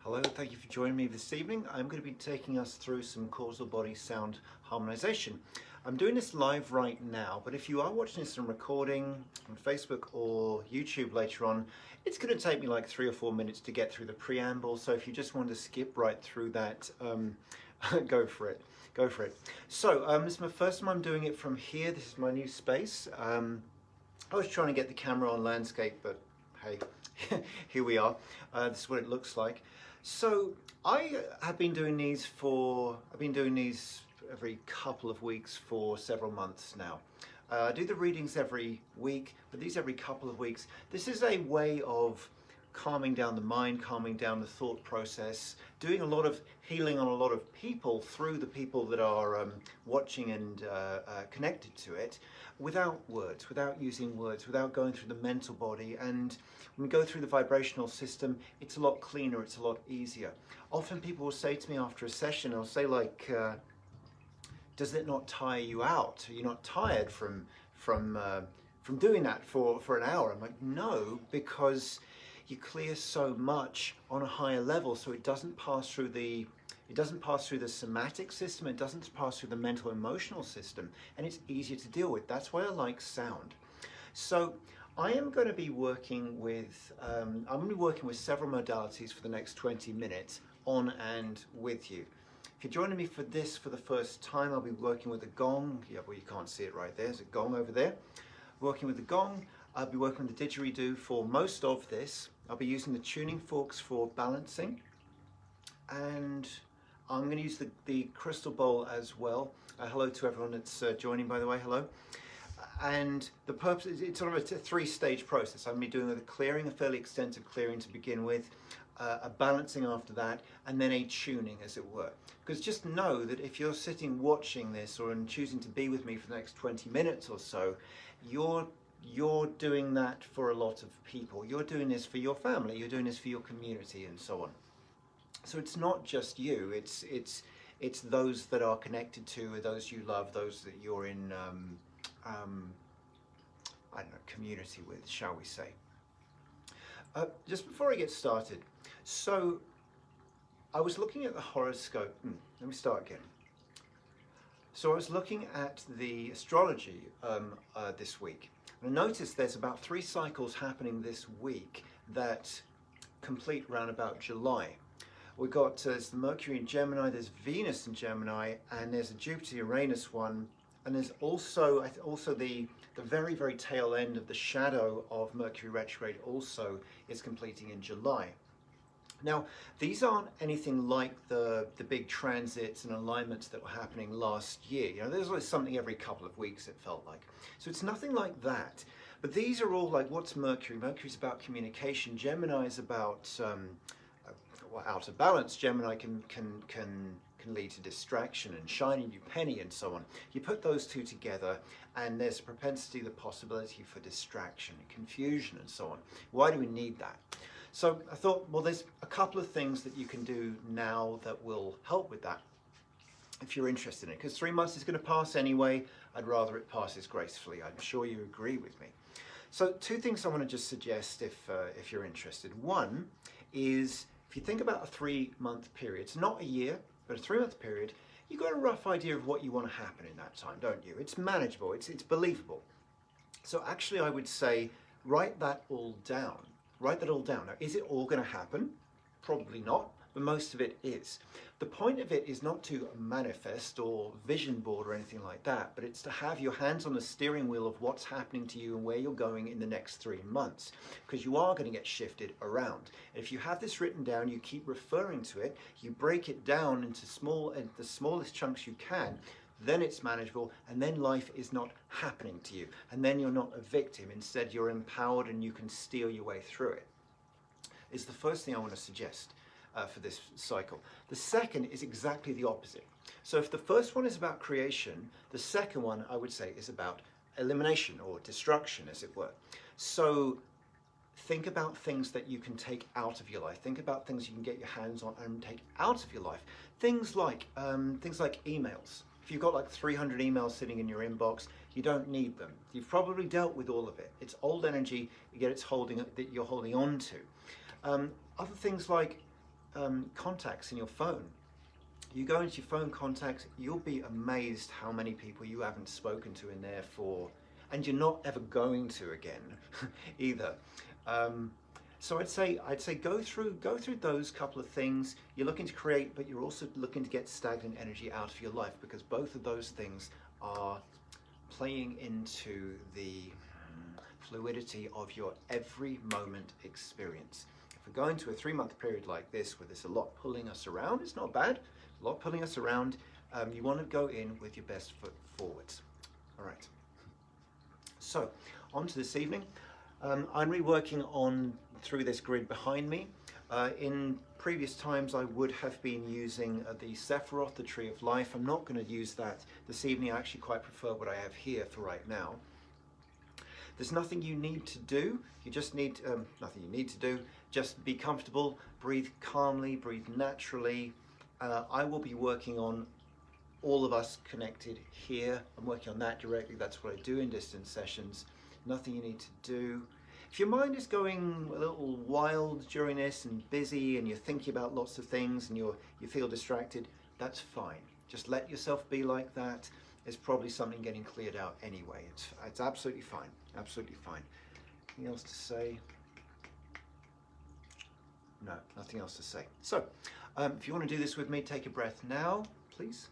Hello, thank you for joining me this evening. I'm going to be taking us through some causal body sound harmonization. I'm doing this live right now, but if you are watching this on recording on Facebook or YouTube later on, it's going to take me like 3 or 4 minutes to get through the preamble. So if you just want to skip right through that, go for it. Go for it. So this is my first time I'm doing it from here. This is my new space. I was trying to get the camera on landscape, but hey, here we are. This is what it looks like. So I have been doing these every couple of weeks for several months now. I do the readings every week, but these every couple of weeks. This is a way of calming down the mind, calming down the thought process, doing a lot of healing on a lot of people through the people that are watching and connected to it, without words, without using words, without going through the mental body. And when we go through the vibrational system, it's a lot cleaner, it's a lot easier. Often people will say to me after a session, they'll say like, does it not tire you out? Are you not tired from doing that for an hour? I'm like, no, because you clear so much on a higher level, so it doesn't pass through the somatic system, it doesn't pass through the mental emotional system, and it's easier to deal with. That's why I like sound. So I am going to be working with several modalities for the next 20 minutes on and with you. If you're joining me for this for the first time, I'll be working with a gong. Yeah, well, you can't see it right there. There's a gong over there. Working with the gong. I'll be working with the didgeridoo for most of this. I'll be using the tuning forks for balancing. And I'm going to use the crystal bowl as well. Hello to everyone that's joining, by the way. Hello. And the purpose is it's sort of a three-stage process. I'm going to be doing a clearing, a fairly extensive clearing to begin with, a balancing after that, and then a tuning, as it were. Because just know that if you're sitting watching this or choosing to be with me for the next 20 minutes or so, you're doing that for a lot of people. You're doing this for your family, you're doing this for your community, and so on. So it's not just you, it's those that are connected to, those you love, those that you're in I don't know, community with, shall we say. Just before I get started, so I was looking at the horoscope. Let me start again. So I was looking at the astrology this week. And I noticed there's about 3 cycles happening this week that complete around about July. We've got there's the Mercury in Gemini, there's Venus in Gemini, and there's a Jupiter-Uranus one. And there's also the very, very tail end of the shadow of Mercury retrograde also is completing in July. Now, these aren't anything like the big transits and alignments that were happening last year. You know, there's always something every couple of weeks, it felt like. So it's nothing like that. But these are all like, what's Mercury? Mercury's about communication. Gemini is about out of balance. Gemini can lead to distraction and shiny new penny and so on. You put those two together and there's a propensity, the possibility for distraction, confusion and so on. Why do we need that? So I thought, well, there's a couple of things that you can do now that will help with that if you're interested in it, because 3 months is going to pass anyway. I'd rather it passes gracefully. I'm sure you agree with me. So 2 things I want to just suggest if you're interested. One is, if you think about a 3-month period, it's not a year, but a 3-month period, you've got a rough idea of what you want to happen in that time, don't you? It's manageable, it's believable. So actually I would say, write that all down. Write that all down. Now, is it all going to happen? Probably not, but most of it is. The point of it is not to manifest or vision board or anything like that, but it's to have your hands on the steering wheel of what's happening to you and where you're going in the next 3 months, because you are going to get shifted around. If you have this written down, you keep referring to it, you break it down into the smallest chunks you can, then it's manageable, and then life is not happening to you, and then you're not a victim. Instead, you're empowered and you can steal your way through it. Is the first thing I want to suggest for this cycle. The second is exactly the opposite. So if the first one is about creation, the second one I would say is about elimination or destruction, as it were. So think about things that you can take out of your life. Think about things you can get your hands on and take out of your life. Things like emails. If you've got like 300 emails sitting in your inbox, you don't need them. You've probably dealt with all of it. It's old energy, yet it's that you're holding on to. Other things like contacts in your phone. You go into your phone contacts, you'll be amazed how many people you haven't spoken to in there for, and you're not ever going to again either. So I'd say go through those couple of things. You're looking to create, but you're also looking to get stagnant energy out of your life, because both of those things are playing into the fluidity of your every moment experience. If we're going to a 3-month period like this, where there's a lot pulling us around, it's not bad. A lot pulling us around. You want to go in with your best foot forwards. All right. So, on to this evening. I'm reworking on through this grid behind me. In previous times, I would have been using the Sephiroth, the Tree of Life. I'm not going to use that this evening. I actually quite prefer what I have here for right now. There's nothing you need to do. You just need nothing you need to do. Just be comfortable, breathe calmly, breathe naturally. I will be working on all of us connected here. I'm working on that directly. That's what I do in distance sessions. Nothing you need to do. If your mind is going a little wild during this and busy, and you're thinking about lots of things and you feel distracted, that's fine. Just let yourself be like that. It's probably something getting cleared out anyway. It's absolutely fine. Absolutely fine. Anything else to say? No, nothing else to say. So, if you want to do this with me, take a breath now, please.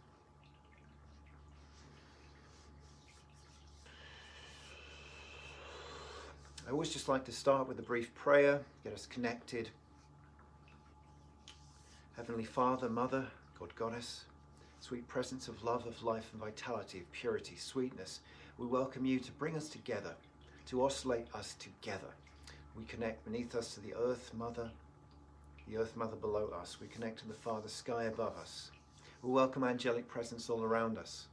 I always just like to start with a brief prayer, get us connected. Heavenly Father, Mother, God, Goddess, sweet presence of love, of life and vitality, of purity, sweetness, we welcome you to bring us together, to oscillate us together. We connect beneath us to the Earth Mother below us. We connect to the Father Sky above us. We welcome angelic presence all around us.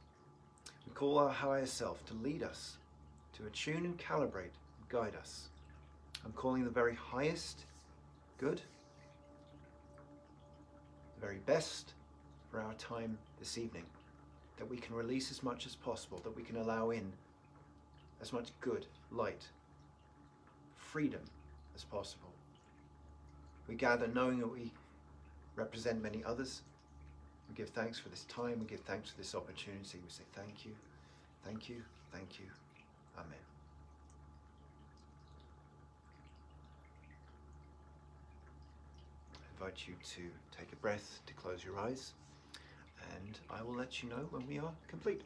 We call our higher self to lead us, to attune and calibrate, and guide us. I'm calling the very highest good, the very best for our time this evening, that we can release as much as possible, that we can allow in as much good, light, freedom as possible. We gather knowing that we represent many others. We give thanks for this time. We give thanks for this opportunity. We say thank you, thank you, thank you. Amen. I invite you to take a breath, to close your eyes, and I will let you know when we are complete.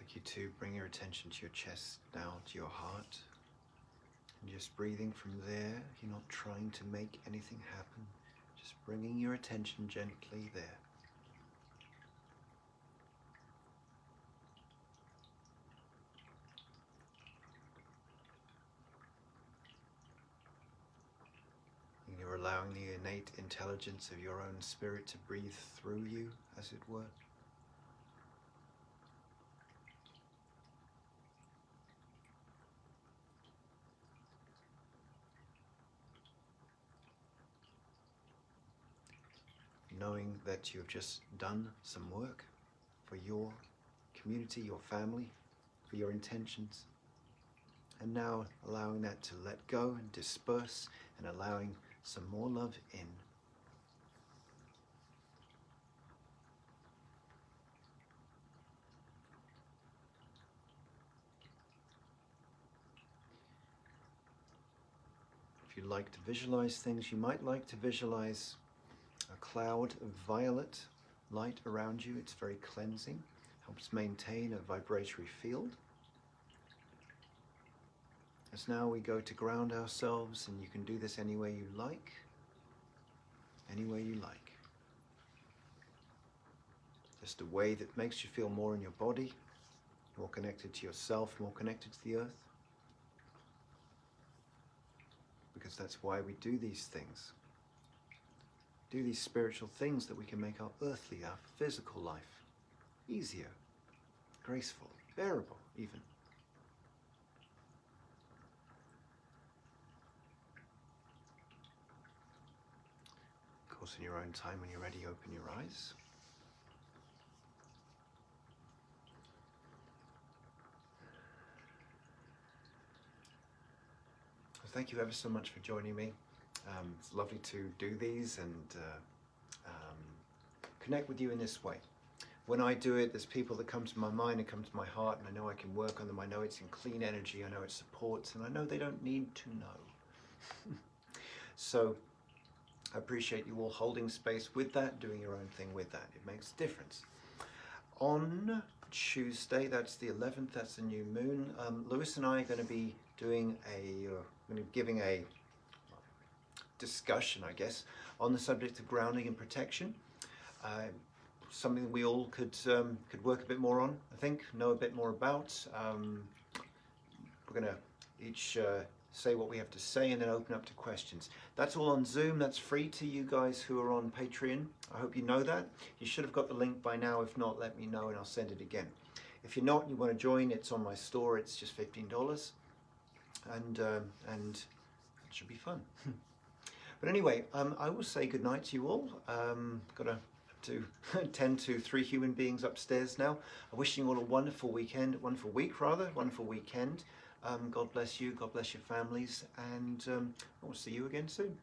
like you to bring your attention to your chest now, to your heart. And just breathing from there. You're not trying to make anything happen. Just bringing your attention gently there. And you're allowing the innate intelligence of your own spirit to breathe through you, as it were. Knowing that you have just done some work for your community, your family, for your intentions. And now allowing that to let go and disperse and allowing some more love in. If you like to visualize things, you might like to visualize a cloud of violet light around you. It's very cleansing, helps maintain a vibratory field. As now we go to ground ourselves, and you can do this any way you like, any way you like. Just a way that makes you feel more in your body, more connected to yourself, more connected to the earth. Because that's why we do these things. Do these spiritual things that we can make our earthly, our physical life easier, graceful, bearable even. Of course, in your own time, when you're ready, open your eyes. Well, thank you ever so much for joining me. It's lovely to do these and connect with you in this way. When I do it, there's people that come to my mind and come to my heart, and I know I can work on them. I know it's in clean energy, I know it supports, and I know they don't need to know. So I appreciate you all holding space with that, doing your own thing with that. It makes a difference. On Tuesday, that's the 11th, that's the new moon, Lewis and I are going to be doing giving a discussion, I guess, on the subject of grounding and protection. Something we all could work a bit more on, I think, know a bit more about. We're going to each say what we have to say and then open up to questions. That's all on Zoom. That's free to you guys who are on Patreon. I hope you know that. You should have got the link by now. If not, let me know and I'll send it again. If you're not and you want to join, it's on my store. It's just $15, and it should be fun. But anyway, I will say goodnight to you all. Got to tend to 3 human beings upstairs now. I'm wishing you all a wonderful weekend, wonderful weekend. God bless you, God bless your families, and I will see you again soon.